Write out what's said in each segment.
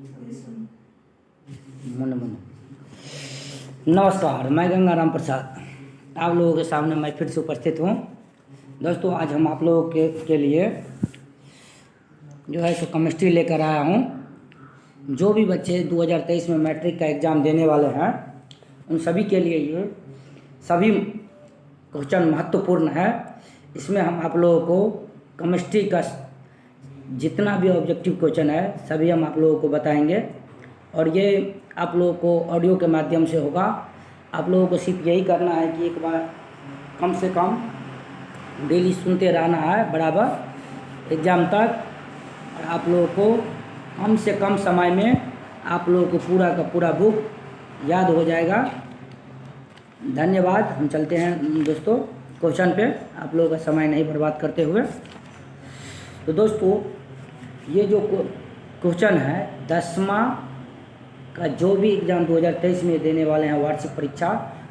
मन मन नमस्कार, मैं गंगाराम प्रसाद आप लोगों के सामने मैं फिर से उपस्थित हूँ। दोस्तों, आज हम आप लोगों के लिए जो है सो केमिस्ट्री लेकर आया हूँ। जो भी बच्चे 2023 में मैट्रिक का एग्ज़ाम देने वाले हैं उन सभी के लिए ये सभी क्वेश्चन महत्वपूर्ण है। इसमें हम आप लोगों को केमिस्ट्री का जितना भी ऑब्जेक्टिव क्वेश्चन है सभी हम आप लोगों को बताएंगे और ये आप लोगों को ऑडियो के माध्यम से होगा। आप लोगों को सिर्फ यही करना है कि एक बार कम से कम डेली सुनते रहना है बराबर एग्ज़ाम तक, और आप लोगों को कम से कम समय में आप लोगों को पूरा का पूरा बुक याद हो जाएगा। धन्यवाद। हम चलते हैं दोस्तों क्वेश्चन पे, आप लोगों का समय नहीं बर्बाद करते हुए। तो दोस्तों, ये जो क्वेश्चन है 10वां का जो भी एग्ज़ाम 2023 में देने वाले हैं वार्षिक परीक्षा,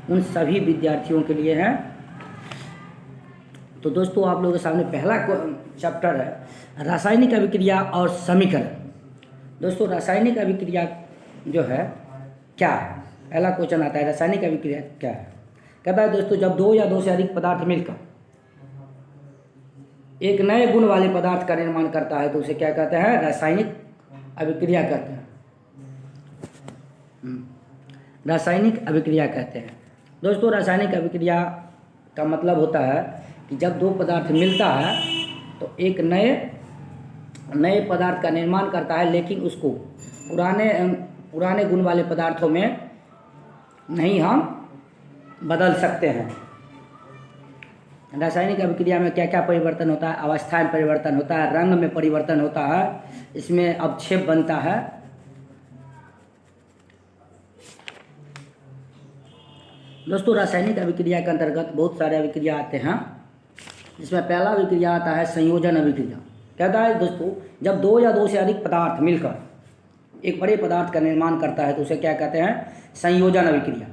उन सभी विद्यार्थियों के लिए है। तो दोस्तों, आप लोगों के सामने पहला चैप्टर है रासायनिक अभिक्रिया और समीकरण। दोस्तों, रासायनिक अभिक्रिया जो है क्या है, पहला क्वेश्चन आता है रासायनिक अभिक्रिया क्या है। कहता है दोस्तों, जब दो या दो से अधिक पदार्थ मिलकर एक नए गुण वाले पदार्थ का निर्माण करता है तो उसे क्या कहते हैं, रासायनिक अभिक्रिया कहते हैं। रासायनिक अभिक्रिया कहते हैं। दोस्तों, रासायनिक अभिक्रिया का मतलब होता है कि जब दो पदार्थ मिलता है तो एक नए पदार्थ का निर्माण करता है, लेकिन उसको पुराने गुण वाले पदार्थों में नहीं हम बदल सकते हैं। रासायनिक अभिक्रिया में क्या क्या परिवर्तन होता है, अवस्था में परिवर्तन होता है, रंग में परिवर्तन होता है, इसमें अवक्षेप बनता है। दोस्तों, रासायनिक अभिक्रिया के अंतर्गत बहुत सारे अभिक्रिया आते हैं, जिसमें पहला अभिक्रिया आता है संयोजन अभिक्रिया। कहता है दोस्तों, जब दो या दो से अधिक पदार्थ मिलकर एक बड़े पदार्थ का निर्माण करता है तो उसे क्या कहते हैं, संयोजन अभिक्रिया।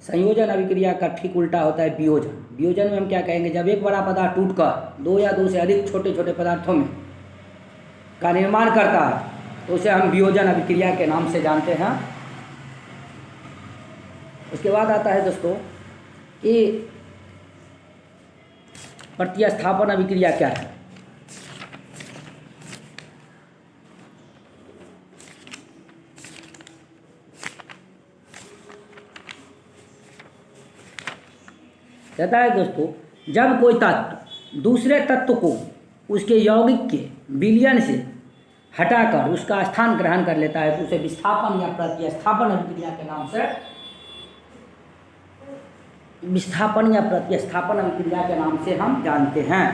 संयोजन अभिक्रिया का ठीक उल्टा होता है वियोजन। वियोजन में हम क्या कहेंगे, जब एक बड़ा पदार्थ टूटकर दो या दो से अधिक छोटे छोटे पदार्थों में का निर्माण करता है तो उसे हम वियोजन अभिक्रिया के नाम से जानते हैं। उसके बाद आता है दोस्तों ये प्रतिस्थापन अभिक्रिया क्या है। कहता है दोस्तों, जब कोई तत्व दूसरे तत्व को उसके यौगिक के विलयन से हटाकर उसका स्थान ग्रहण कर लेता है तो उसे विस्थापन या प्रतिस्थापन अभिक्रिया के नाम से हम जानते हैं।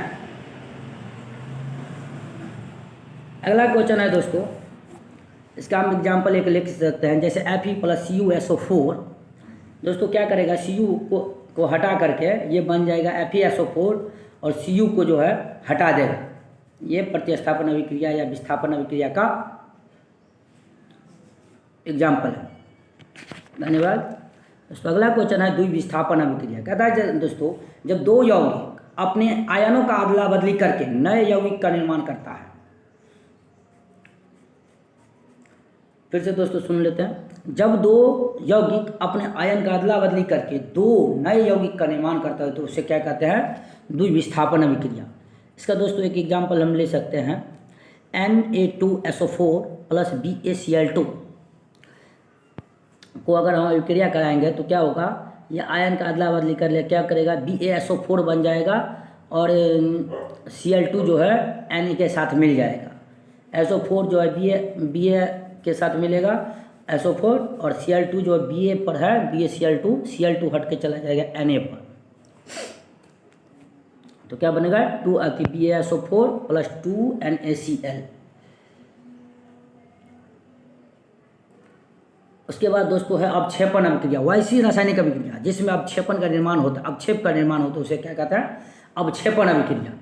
अगला क्वेश्चन है दोस्तों, इसका हम एग्जाम्पल एक लिख सकते हैं, जैसे Fe+CuSO4। दोस्तों, क्या करेगा, Cu को हटा करके ये बन जाएगा FeSO4 और Cu को जो है हटा देगा। ये प्रतिस्थापन अभिक्रिया या विस्थापन अभिक्रिया का एग्जाम्पल है। धन्यवाद दोस्तों। अगला क्वेश्चन है द्विविस्थापन अभिक्रिया। कहता है दोस्तों, जब दो यौगिक अपने आयनों का अदला बदली करके नए यौगिक का निर्माण करता है। फिर से दोस्तों सुन लेते हैं, जब दो यौगिक अपने आयन का अदला बदली करके दो नए यौगिक का निर्माण करता है तो उसे क्या कहते हैं, द्विविस्थापन अभिक्रिया। इसका दोस्तों एक एग्जाम्पल हम ले सकते हैं, Na2SO4 + BaCl2 को अगर हम अभिक्रिया कराएंगे तो क्या होगा, ये आयन का अदला बदली कर ले क्या करेगा, BaSO4 बन जाएगा और Cl2 जो है Na के साथ मिल जाएगा। SO4 जो है Ba के साथ मिलेगा SO4 और Cl2 जो Ba पर है BaCl2 हट के चला जाएगा Na पर। तो क्या बनेगा, BaSO4 + 2NaCl। उसके बाद दोस्तों है अवक्षेपण अभिक्रिया, वैसी रासायनिक अभिक्रिया जिसमें अवक्षेप का निर्माण होता है उसे क्या कहता है, अवक्षेपण अभिक्रिया।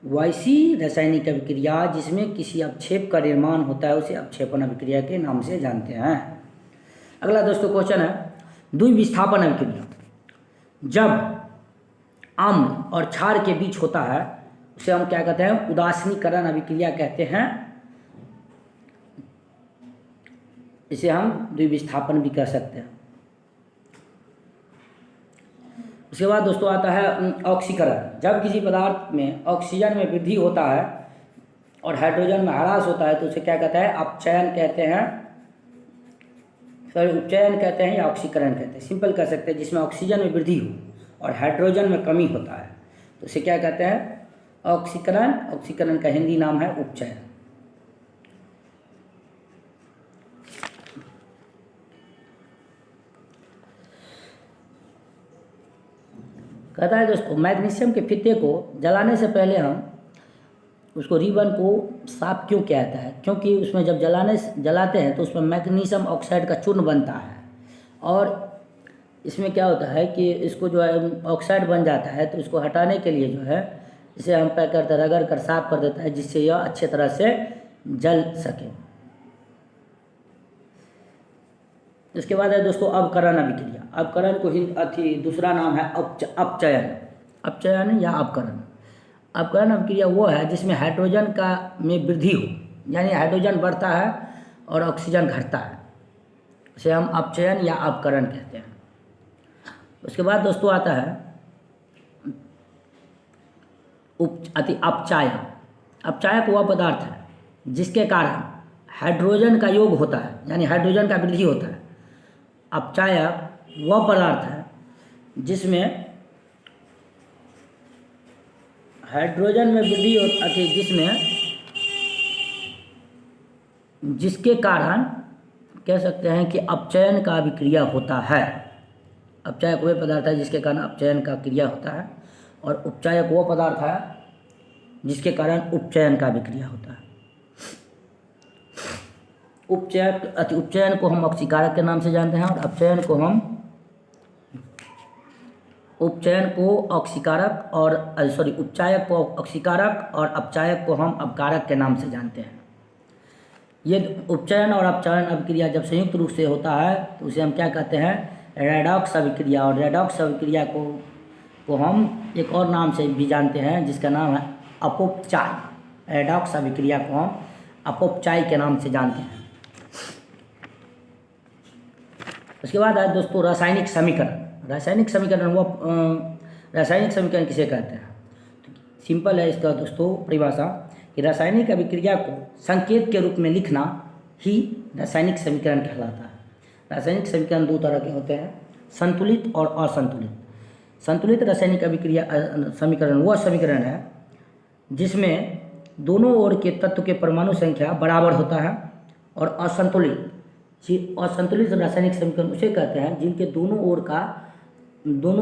वैसी रासायनिक अभिक्रिया जिसमें किसी अवक्षेप का निर्माण होता है उसे अवक्षेपण अभिक्रिया के नाम से जानते हैं। अगला दोस्तों क्वेश्चन है द्विविस्थापन अभिक्रिया। जब अम्ल और क्षार के बीच होता है उसे हम क्या कहते हैं, उदासीनीकरण अभिक्रिया कहते हैं। इसे हम द्विविस्थापन भी कह सकते हैं। उसके बाद दोस्तों आता है ऑक्सीकरण। जब किसी पदार्थ में ऑक्सीजन में वृद्धि होता है और हाइड्रोजन में ह्रास होता है तो उसे क्या कहते हैं? अपचयन कहते हैं, सॉरी उपचयन कहते हैं या ऑक्सीकरण कहते हैं। सिंपल कह सकते हैं, जिसमें ऑक्सीजन में वृद्धि हो और हाइड्रोजन में कमी होता है तो उसे क्या कहते हैं? ऑक्सीकरण। ऑक्सीकरण का हिंदी नाम है उपचयन। कहता है दोस्तों, मैग्नीशियम के फीते को जलाने से पहले हम उसको रिबन को साफ क्यों किया जाता है? क्योंकि उसमें जब जलाते हैं तो उसमें मैग्नीशियम ऑक्साइड का चूर्ण बनता है और इसमें क्या होता है कि इसको जो है ऑक्साइड बन जाता है, तो इसको हटाने के लिए जो है इसे हम पैक करते रगड़ कर साफ कर देता है, जिससे यह अच्छे तरह से जल सके। इसके बाद है दोस्तों अवकरण अभिक्रिया। अवकरण को दूसरा नाम है अपचयन। अपचयन या अवकरण। अवकरण अभिक्रिया वो है जिसमें हाइड्रोजन का में वृद्धि हो, यानी हाइड्रोजन बढ़ता है और ऑक्सीजन घटता है, इसे हम अपचयन या अवकरण कहते हैं। उसके बाद दोस्तों आता है अपचायक। अपचायक वह पदार्थ है जिसके कारण हाइड्रोजन का योग होता है, यानी हाइड्रोजन का वृद्धि होता है। अपचायक वह पदार्थ है जिसमें हाइड्रोजन में वृद्धि होती है, जिसके कारण कह सकते हैं कि अपचयन का अभिक्रिया होता है। अपचायक वह पदार्थ है जिसके कारण अपचयन का क्रिया होता है और उपचायक वह पदार्थ है जिसके कारण उपचयन का अभिक्रिया होता है। उपचयन को हम ऑक्सीकारक के नाम से जानते हैं और अपचयन को हम उपचायक को ऑक्सीकारक और अपचायक को हम अपकारक के नाम से जानते हैं। ये उपचयन और अपचयन अभिक्रिया जब संयुक्त रूप से होता है तो उसे हम क्या कहते हैं? रेडॉक्स अभिक्रिया। और रेडॉक्स अभिक्रिया को हम एक और नाम से भी जानते हैं जिसका नाम है अपौपचाय। रेडॉक्स अभिक्रिया को हम अपौपचाय के नाम से जानते हैं। उसके बाद है दोस्तों रासायनिक समीकरण। रासायनिक समीकरण किसे कहते हैं? तो सिंपल है इसका दोस्तों परिभाषा कि रासायनिक अभिक्रिया को संकेत के रूप में लिखना ही रासायनिक समीकरण कहलाता है। रासायनिक समीकरण दो तरह के होते हैं, संतुलित और असंतुलित। संतुलित रासायनिक अभिक्रिया समीकरण वह समीकरण है जिसमें दोनों ओर के तत्व के परमाणु संख्या बराबर होता है। और असंतुलित रासायनिक समीकरण उसे कहते हैं जिनके दोनों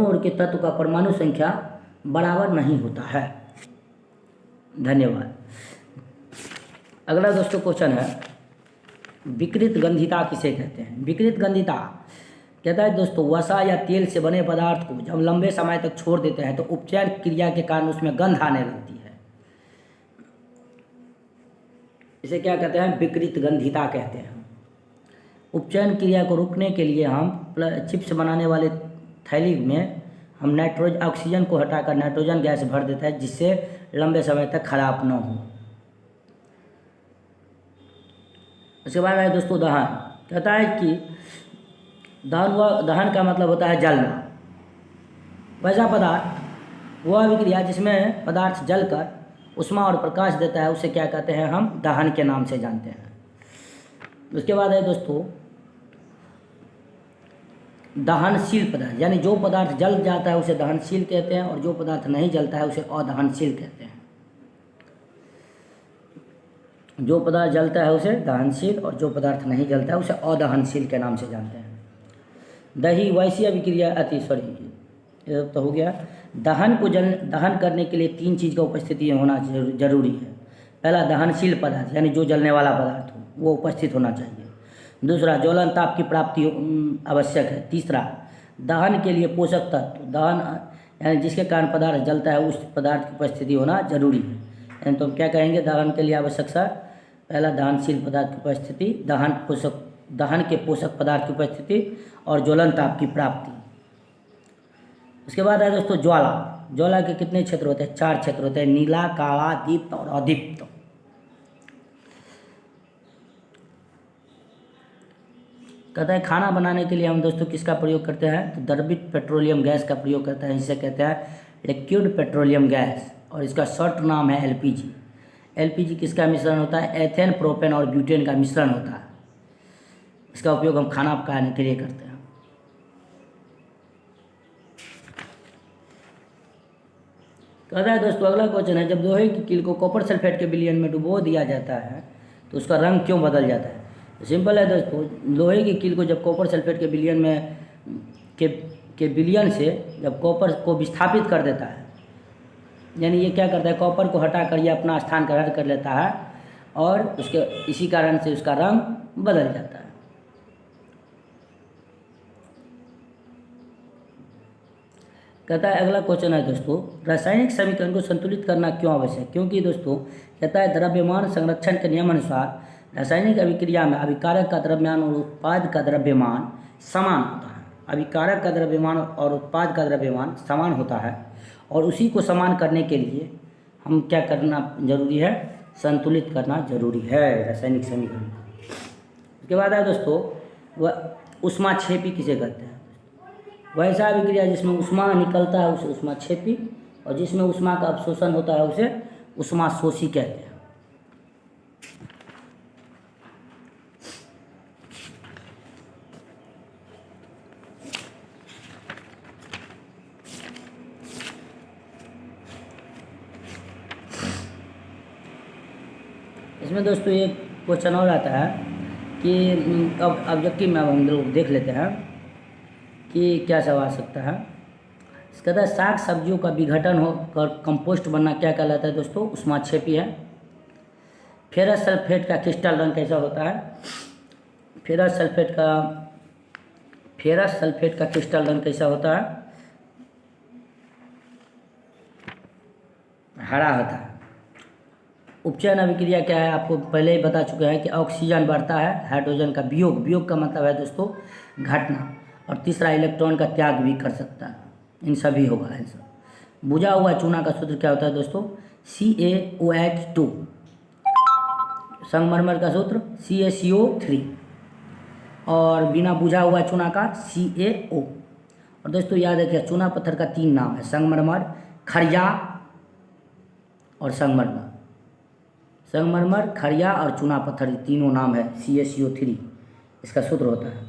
ओर के तत्व का परमाणु संख्या बराबर नहीं होता है। धन्यवाद। अगला दोस्तों क्वेश्चन है विकृत गंधिता किसे कहते हैं? विकृत गंधिता कहता है दोस्तों वसा या तेल से बने पदार्थ को जब लंबे समय तक छोड़ देते हैं तो उपचयन क्रिया के कारण उसमें गंध आने लगती है। इसे क्या कहते हैं? विकृत गंधिता कहते हैं। उपचयन क्रिया को रोकने के लिए हम चिप्स बनाने वाले थैली में हम ऑक्सीजन को हटाकर नाइट्रोजन गैस भर देता है, जिससे लंबे समय तक खराब न हो। उसके बाद है दोस्तों दहन। कहता है कि दहन का मतलब होता है जलना। वैसा पदार्थ वह अभिक्रिया जिसमें पदार्थ जलकर उष्मा और प्रकाश देता है उसे क्या कहते हैं? हम दहन के नाम से जानते हैं। उसके बाद है दोस्तों दहनशील पदार्थ, यानी जो पदार्थ जल जाता है उसे दहनशील कहते हैं और जो पदार्थ नहीं जलता है उसे अदहनशील कहते हैं। जो पदार्थ जलता है उसे दहनशील और जो पदार्थ नहीं जलता है उसे अदहनशील के नाम से जानते हैं। दही वैसी अभिक्रिया तो हो गया। दहन करने के लिए तीन चीज़ का उपस्थिति होना जरूरी है। पहला दहनशील पदार्थ, यानी जो जलने वाला पदार्थ हो वो उपस्थित होना चाहिए। दूसरा ज्वलन ताप की प्राप्ति आवश्यक है। तीसरा दहन के लिए पोषक तत्व, दहन यानी जिसके कारण पदार्थ जलता है उस पदार्थ की उपस्थिति होना जरूरी है। यानी तो हम क्या कहेंगे? दहन के लिए आवश्यक सा पहला दहनशील पदार्थ की उपस्थिति, दहन के पोषक पदार्थ की उपस्थिति और ज्वलन ताप की प्राप्ति। उसके बाद है दोस्तों ज्वाला। ज्वाला के कितने क्षेत्र होते हैं? 4 क्षेत्र होते हैं, नीला, काला, दीप्त और अदीप्त। कहता है खाना बनाने के लिए हम दोस्तों किसका प्रयोग करते हैं, तो द्रवित पेट्रोलियम गैस का प्रयोग करते हैं, जिसे कहते हैं लिक्विड पेट्रोलियम गैस, और इसका शॉर्ट नाम है एलपीजी। एलपीजी किसका मिश्रण होता है, एथेन, प्रोपेन और ब्यूटेन का मिश्रण होता है। इसका उपयोग हम खाना पकाने के लिए करते हैं। कहता है दोस्तों अगला क्वेश्चन है, जब लोहे की कील को कॉपर सल्फेट के विलयन में डुबो दिया जाता है तो उसका रंग क्यों बदल जाता है। सिंपल है दोस्तों, लोहे की कील को जब कॉपर सल्फेट के विलयन में के विलयन से जब कॉपर को विस्थापित कर देता है, यानी ये क्या करता है, कॉपर को हटा कर ये अपना स्थान ग्रहण कर लेता है और उसके इसी कारण से उसका रंग बदल जाता है। कहता है अगला क्वेश्चन है दोस्तों, रासायनिक समीकरण को संतुलित करना क्यों आवश्यक है। क्योंकि दोस्तों कहता है द्रव्यमान संरक्षण के नियम अनुसार रासायनिक अभिक्रिया में अभिकारक का द्रव्यमान और उत्पाद का द्रव्यमान समान होता है। अभिकारक का द्रव्यमान और उत्पाद का द्रव्यमान समान होता है, और उसी को समान करने के लिए हम क्या करना जरूरी है, संतुलित करना जरूरी है रासायनिक समीकरण। उसके बाद है दोस्तों वह ऊष्माक्षेपी किसे कहते हैं। वैसा अभिक्रिया जिसमें ऊष्मा निकलता है उसे ऊष्माक्षेपी, और जिसमें ऊष्मा का अवशोषण होता है उसे ऊष्माशोषी कहते हैं। इसमें दोस्तों एक क्वेश्चन और आता है कि अब ऑब्जेक्टिव में अब हम लोग देख लेते हैं कि क्या सब आ सकता है। इसका कहता है साग सब्जियों का विघटन होकर कंपोस्ट बनना क्या कहलाता है दोस्तों, ऊष्माक्षेपी है। फेरस सल्फेट का क्रिस्टल रंग कैसा होता है, फेरस सल्फेट का क्रिस्टल रंग कैसा होता है, हरा होता है। उपचयन अभिक्रिया क्या है, आपको पहले ही बता चुके हैं कि ऑक्सीजन बढ़ता है, हाइड्रोजन का वियोग, वियोग का मतलब है दोस्तों घटना, और तीसरा इलेक्ट्रॉन का त्याग भी कर सकता है। इन सभी होगा आंसर। बुझा हुआ चूना का सूत्र क्या होता है दोस्तों, CaOH2। संगमरमर का सूत्र CaCO3, और बिना बुझा हुआ चूना का CaO। और दोस्तों याद रखिए चूना पत्थर का 3 नाम है, संगमरमर, खड़िया और संगमरमर। संगमरमर, खड़िया और चूना पत्थर, तीनों नाम है, CaCO3 इसका सूत्र होता है।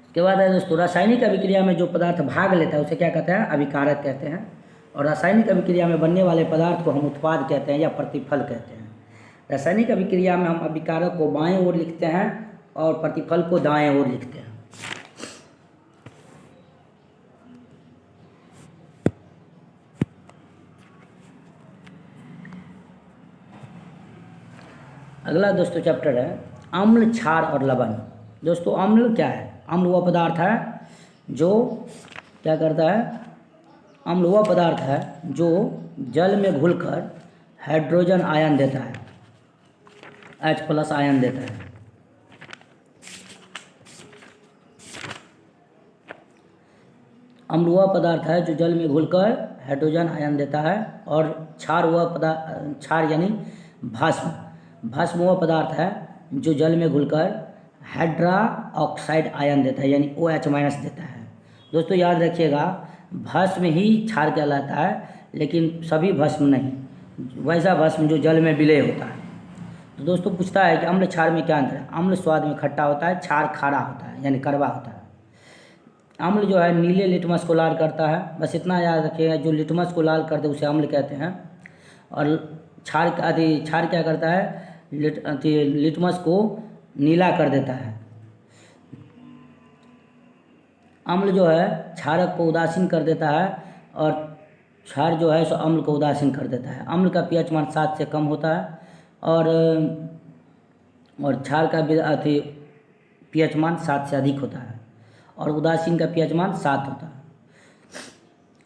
उसके बाद है दोस्तों रासायनिक अभिक्रिया में जो पदार्थ भाग लेता है उसे क्या कहते हैं, अभिकारक कहते हैं। और रासायनिक अभिक्रिया में बनने वाले पदार्थ को हम उत्पाद कहते हैं या प्रतिफल कहते हैं। रासायनिक अभिक्रिया में हम अभिकारक को बाएं ओर लिखते हैं और प्रतिफल को दाएं ओर लिखते हैं। अगला दोस्तों चैप्टर है अम्ल, क्षार और लवण। दोस्तों अम्ल क्या है, अम्ल वह पदार्थ है जो क्या करता है, अम्ल वह पदार्थ है जो जल में घुलकर हाइड्रोजन आयन देता है, H+ आयन देता है। अम्ल वह पदार्थ है जो जल में घुलकर हाइड्रोजन आयन देता है, और क्षार वह पदार्थ, क्षार यानी भस्म, भस्म वह पदार्थ है जो जल में घुलकर हाइड्रा ऑक्साइड आयन देता है, यानी OH- देता है। दोस्तों याद रखिएगा भस्म ही क्षार कहलाता है, लेकिन सभी भस्म नहीं, वैसा भस्म जो जल में विलय होता है। तो दोस्तों पूछता है कि अम्ल क्षार में क्या अंतर है। अम्ल स्वाद में खट्टा होता है, क्षार खारा होता है यानी कड़वा होता है। अम्ल जो है नीले लिटमस को लाल करता है, बस इतना याद रखिएगा, जो लिटमस को लाल कर दे उसे अम्ल कहते हैं। और क्षार क्या करता है, लिटमस को नीला कर देता है। अम्ल जो है क्षारक को उदासीन कर देता है, और क्षार जो है सो अम्ल को उदासीन कर देता है। अम्ल का pH मान 7 से कम होता है, और क्षार का pH मान 7 से अधिक होता है, और उदासीन का pH मान 7 होता है।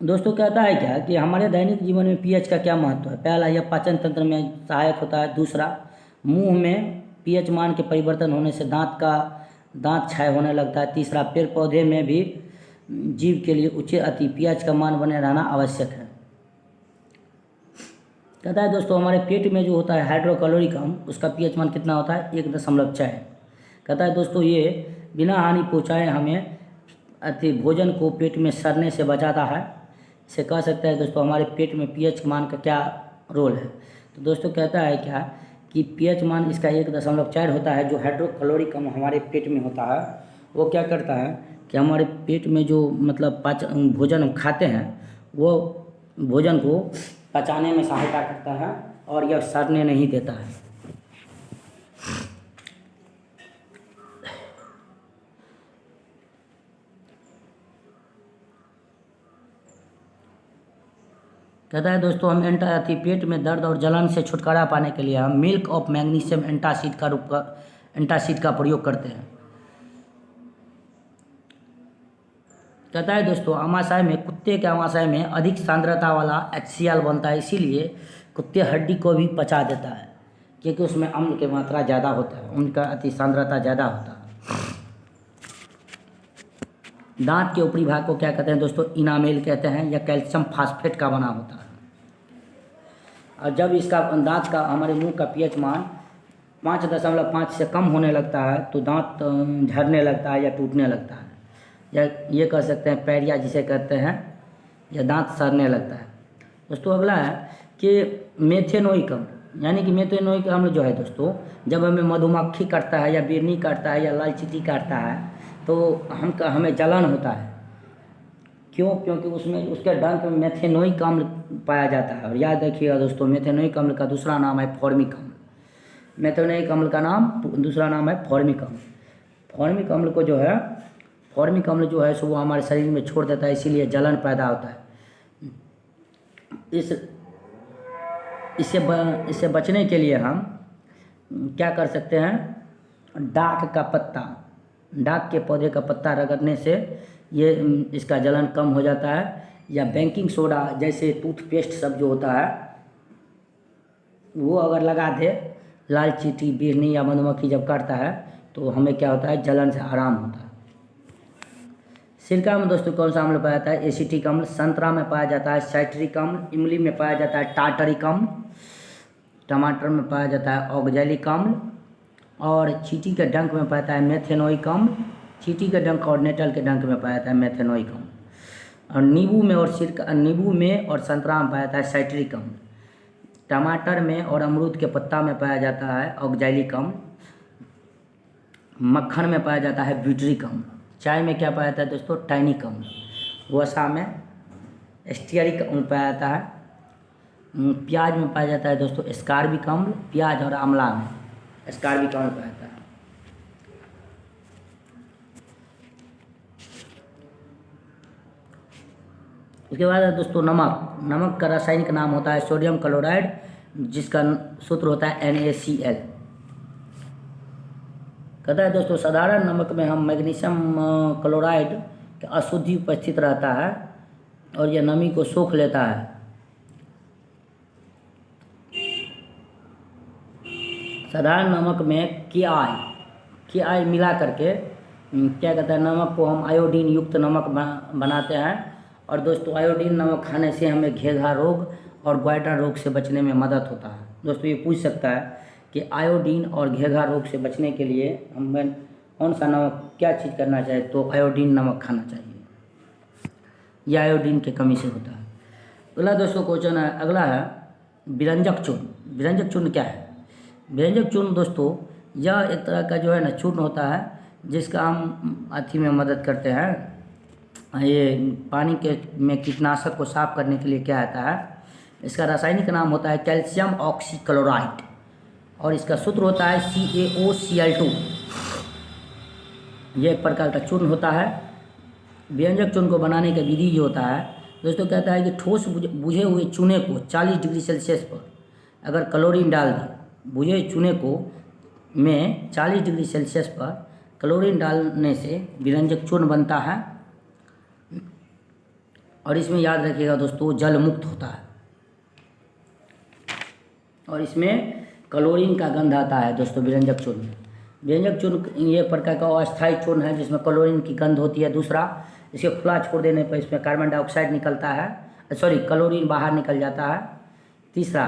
दोस्तों कहता है क्या कि हमारे दैनिक जीवन में pH का क्या महत्व है। पहला, यह पाचन तंत्र में सहायक होता है। दूसरा, मुंह में pH मान के परिवर्तन होने से दांत क्षय होने लगता है। तीसरा, पेड़ पौधे में भी जीव के लिए उच्च pH का मान बने रहना आवश्यक है। कहता है दोस्तों हमारे पेट में जो होता है हाइड्रोक्लोरिक अम्ल, उसका पीएच मान कितना होता है 1.6। कहता है दोस्तों ये बिना हानि पहुँचाए हमें भोजन को पेट में सड़ने से बचाता है। इसे कह सकते हैं दोस्तों हमारे पेट में पीएच मान का क्या रोल है। तो दोस्तों कहता है क्या कि पीएच मान इसका 1.4 होता है। जो हाइड्रोक्लोरिक अम्ल हमारे पेट में होता है वो क्या करता है कि हमारे पेट में जो मतलब भोजन हम खाते हैं वो भोजन को पचाने में सहायता करता है और यह सड़ने नहीं देता है। कहता है दोस्तों हम पेट में दर्द और जलन से छुटकारा पाने के लिए हम मिल्क ऑफ मैग्नीशियम एंटासिड का प्रयोग करते हैं। कहता है दोस्तों आमाशय में कुत्ते के आमाशय में अधिक सांद्रता वाला HCl बनता है, इसीलिए कुत्ते हड्डी को भी पचा देता है क्योंकि उसमें अम्ल की मात्रा ज़्यादा होता है, उनका अति सांद्रता ज़्यादा होता है। दांत के ऊपरी भाग को क्या कहते हैं दोस्तों इनामेल कहते हैं, या कैल्शियम फास्फेट का बना होता है। और जब इसका दांत का हमारे मुंह का पीएच मान 5.5 से कम होने लगता है तो दांत झड़ने लगता है या टूटने लगता है, या ये कह सकते हैं पैरिया जिसे कहते हैं, या दांत सड़ने लगता है। दोस्तों अगला है कि मेथेनोइक अम्ल, यानी कि मेथेनोइक अम्ल जो है दोस्तों जब हमें मधुमक्खी काटता है या बिरनी काटता है या लाल चींटी काटता है तो हमें जलन होता है। क्यों? क्योंकि उसमें उसके डंक में मेथेनोइक अम्ल पाया जाता है। और याद रखिएगा दोस्तों मेथेनोइक अम्ल का दूसरा नाम है फॉर्मिक अम्ल। मेथेनोइक अम्ल का दूसरा नाम है फॉर्मिक अम्ल। फॉर्मिक अम्ल जो है सो वो हमारे शरीर में छोड़ देता है, इसीलिए जलन पैदा होता है। इससे बचने के लिए हम क्या कर सकते हैं, डाक के पौधे का पत्ता रगड़ने से ये इसका जलन कम हो जाता है, या बेकिंग सोडा जैसे टूथपेस्ट सब जो होता है वो अगर लगा दे, लाल चींटी बिरनी या मधुमक्खी जब काटता है तो हमें क्या होता है जलन से आराम होता है। सिरका में दोस्तों कौन सा अम्ल पाया जाता है, एसिटिक अम्ल। संतरा में पाया जाता है साइट्रिक अम्ल। इमली में पाया जाता है टार्टरिक अम्ल। टमाटर में पाया जाता है ऑक्जेलिक अम्ल। और चींटी के डंक में पाया जाता है मेथेनोइक अम्ल। चींटी के डंक और नेटल के डंक में पाया जाता है मेथेनोइक अम्ल। और नींबू में और संतरा में पाया जाता है साइट्रिक अम्ल। टमाटर में और अमरूद के पत्ता में पाया जाता है ऑक्जेलिक अम्ल। मक्खन में पाया जाता है ब्यूटरिक अम्ल। चाय में क्या पाया जाता है दोस्तों टाइनिक अम्ल। वसा में स्टीयरिक अम्ल पाया जाता है। प्याज में पाया जाता है दोस्तों एस्कार्बिक अम्ल। प्याज और आंवला में एस्कार्बिक अम्ल पाया जाता है। उसके बाद है दोस्तों नमक का रासायनिक नाम होता है सोडियम क्लोराइड, जिसका सूत्र होता है NaCl। कहता है दोस्तों साधारण नमक में हम मैग्नीशियम क्लोराइड की अशुद्धि उपस्थित रहता है और यह नमी को सोख लेता है। साधारण नमक में KI मिला करके क्या कहता है नमक को हम आयोडीन युक्त नमक बनाते हैं। और दोस्तों आयोडीन नमक खाने से हमें घेघा रोग और ग्वाइटर रोग से बचने में मदद होता है। दोस्तों ये पूछ सकता है कि आयोडीन और घेघा रोग से बचने के लिए हमें कौन सा नमक क्या चीज़ करना चाहिए, तो आयोडीन नमक खाना चाहिए, यह आयोडीन की कमी से होता है। अगला दोस्तों क्वेश्चन है, अगला है व्यंजक चूर्ण। व्यंजक चूर्ण क्या है? व्यंजक चूर्ण दोस्तों यह एक तरह का जो है ना चूर्ण होता है जिसका हम में मदद करते हैं। ये पानी में कीटनाशक को साफ करने के लिए क्या आता है, इसका रासायनिक नाम होता है कैल्शियम ऑक्सीक्लोराइड और इसका सूत्र होता है CaOCl2। यह एक प्रकार का चूर्ण होता है। व्यंजक चूर्ण को बनाने का विधि जो होता है दोस्तों कहता है कि ठोस बुझे हुए चूने को 40 डिग्री सेल्सियस पर अगर क्लोरीन डाल दें, बुझे चूने को में 40 डिग्री सेल्सियस पर क्लोरीन डालने से व्यंजक चूर्ण बनता है। और इसमें याद रखिएगा दोस्तों जल मुक्त होता है और इसमें क्लोरीन का गंध आता है दोस्तों व्यंजक चूर्ण। व्यंजक चूर्ण ये प्रकार का अस्थायी चूर्ण है जिसमें क्लोरीन की गंध होती है। दूसरा, इसे खुला छोड़ देने पर इसमें कार्बन डाइऑक्साइड निकलता है, क्लोरीन बाहर निकल जाता है। तीसरा,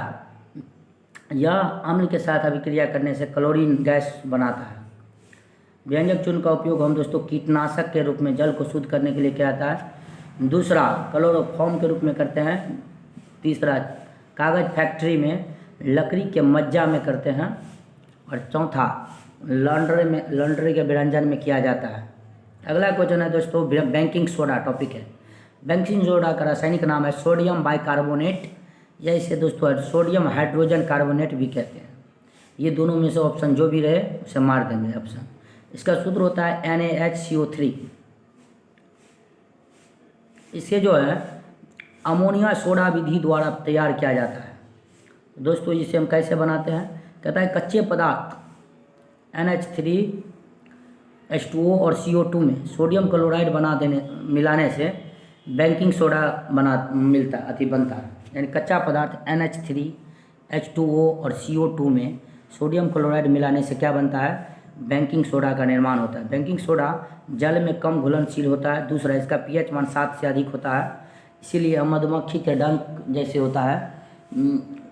यह अम्ल के साथ अभिक्रिया करने से क्लोरीन गैस बनाता है। व्यंजक चूर्ण का उपयोग हम दोस्तों कीटनाशक के रूप में जल को शुद्ध करने के लिए किया जाता है। दूसरा क्लोरोफॉर्म के रूप में करते हैं। तीसरा कागज़ फैक्ट्री में लकड़ी के मज्जा में करते हैं। और चौथा लॉन्ड्री के व्यंजन में किया जाता है। अगला क्वेश्चन है दोस्तों बेकिंग सोडा टॉपिक है। बेकिंग सोडा का रासायनिक नाम है सोडियम बाइकार्बोनेट या इसे दोस्तों सोडियम हाइड्रोजन कार्बोनेट भी कहते हैं। ये दोनों में से ऑप्शन जो भी रहे उसे मार देंगे ऑप्शन। इसका सूत्र होता है NaHCO3। इसे जो है अमोनिया सोडा विधि द्वारा तैयार किया जाता है। दोस्तों इसे हम कैसे बनाते हैं, कहता है कच्चे पदार्थ NH3H2O और CO2 में सोडियम क्लोराइड मिलाने से बेकिंग सोडा बनता है। यानी कच्चा पदार्थ NH3H2O और CO2 में सोडियम क्लोराइड मिलाने से क्या बनता है, बेकिंग सोडा का निर्माण होता है। बेकिंग सोडा जल में कम घुलनशील होता है। दूसरा इसका pH मान 7 से अधिक होता है, इसीलिए मधुमक्खी के डंक जैसे होता है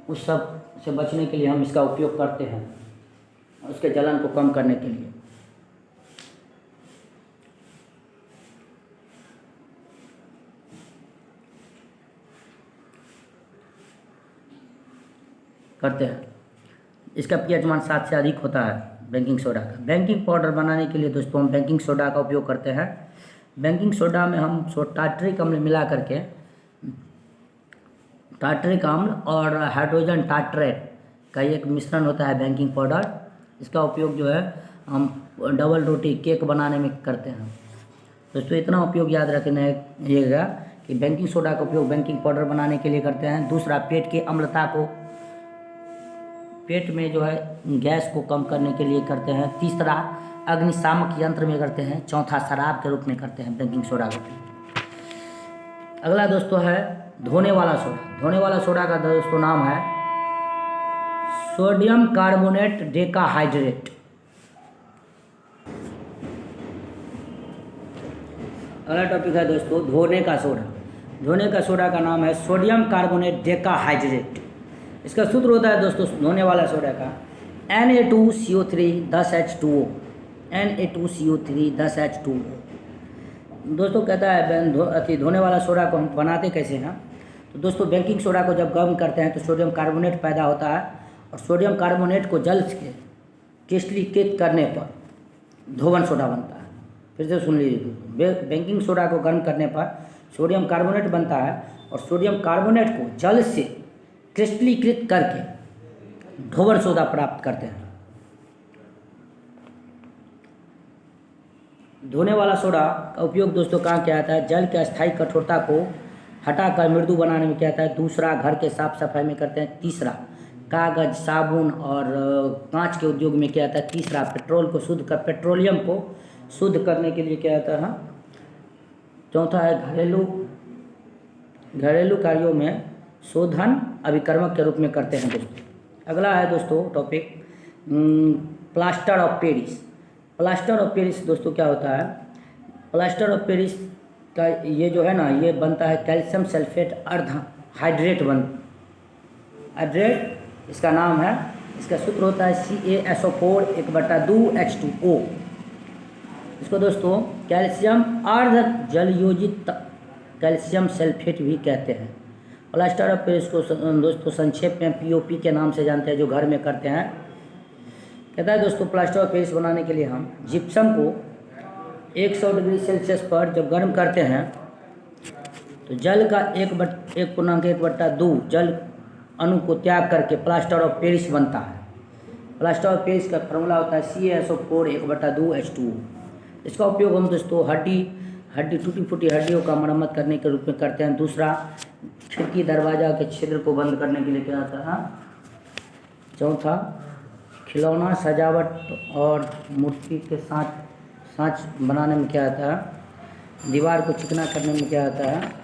उस सब से बचने के लिए हम इसका उपयोग करते हैं, उसके जलन को कम करने के लिए। करते हैं। इसका pH मान 7 से अधिक होता है बेकिंग सोडा का। बेकिंग पाउडर बनाने के लिए दोस्तों हम बेकिंग सोडा का उपयोग करते हैं। बेकिंग सोडा में हम टार्टरिक अम्ल मिला करके टार्टरिक अम्ल और हाइड्रोजन टार्टरेट का एक मिश्रण होता है बेकिंग पाउडर। इसका उपयोग जो है हम डबल रोटी केक बनाने में करते हैं। दोस्तों इतना उपयोग याद रखिएगा कि बेकिंग सोडा का उपयोग बेकिंग पाउडर बनाने के लिए करते हैं। दूसरा पेट की अम्लता को, पेट में जो है गैस को कम करने के लिए करते हैं। तीसरा अग्निशामक यंत्र में करते हैं। चौथा शराब के रूप में करते हैं बेकिंग सोडा का उपयोग। अगला दोस्तों है धोने वाला सोडा। धोने वाला सोडा का दोस्तों नाम है सोडियम कार्बोनेट डेकाहाइड्रेट। अगला टॉपिक है दोस्तों धोने का सोडा। धोने का सोडा का नाम है सोडियम कार्बोनेट डेकाहाइड्रेट। इसका सूत्र होता है दोस्तों धोने वाला सोडा का Na2CO3 10H2O। Na2CO3 10H2O। दोस्तों कहता है धोने वाला सोडा को हम बनाते कैसे हैं, तो दोस्तों बेकिंग सोडा को जब गर्म करते हैं तो सोडियम कार्बोनेट पैदा होता है और सोडियम कार्बोनेट को जल के क्रिस्टलीकृत करने पर धोवन सोडा बनता है। फिर से सुन लीजिए, बेकिंग सोडा को गर्म करने पर सोडियम कार्बोनेट बनता है और सोडियम कार्बोनेट को जल से क्रिस्टलीकृत करके धोवन सोडा प्राप्त करते हैं। धोने वाला सोडा का उपयोग दोस्तों कहाँ किया जाता है, जल के अस्थायी कठोरता को हटाकर मृदु बनाने में किया जाता है। दूसरा घर के साफ सफाई में करते हैं। तीसरा कागज, साबुन और कांच के उद्योग में किया जाता है। तीसरा पेट्रोलियम को शुद्ध करने के लिए किया जाता है। चौथा है घरेलू कार्यों में शोधन अभिकर्मक के रूप में करते हैं दोस्तों। अगला है दोस्तों topic plaster of Paris. Plaster of Paris दोस्तों क्या होता है, प्लास्टर ऑफ पेरिस का ये जो है ना, ये बनता है कैल्शियम सल्फेट अर्ध हाइड्रेट हाइड्रेट इसका नाम है। इसका सूत्र होता है CaSO4 1/2H2O। इसको दोस्तों कैल्शियम अर्ध जलयोजित कैल्शियम सल्फेट भी कहते हैं। प्लास्टर ऑफ पेरिस को दोस्तों संक्षेप में POP के नाम से जानते हैं, जो घर में करते हैं। कहता है दोस्तों प्लास्टर ऑफ पेरिस बनाने के लिए हम जिप्सम को 100 डिग्री सेल्सियस पर जब गर्म करते हैं तो जल का 1/2 जल अणु को त्याग करके प्लास्टर ऑफ पेरिस बनता है। प्लास्टर ऑफ पेरिस का फॉर्मूला होता है CaSO4 1/2H2O। इसका उपयोग हम दोस्तों हड्डी टूटी फूटी हड्डियों का मरम्मत करने के रूप में करते हैं। दूसरा खिड़की दरवाजा के छिद्र को बंद करने के लिए क्या आता है। चौथा खिलौना सजावट और मूर्ति के साँच बनाने में क्या आता है। दीवार को चिकना करने में क्या आता है।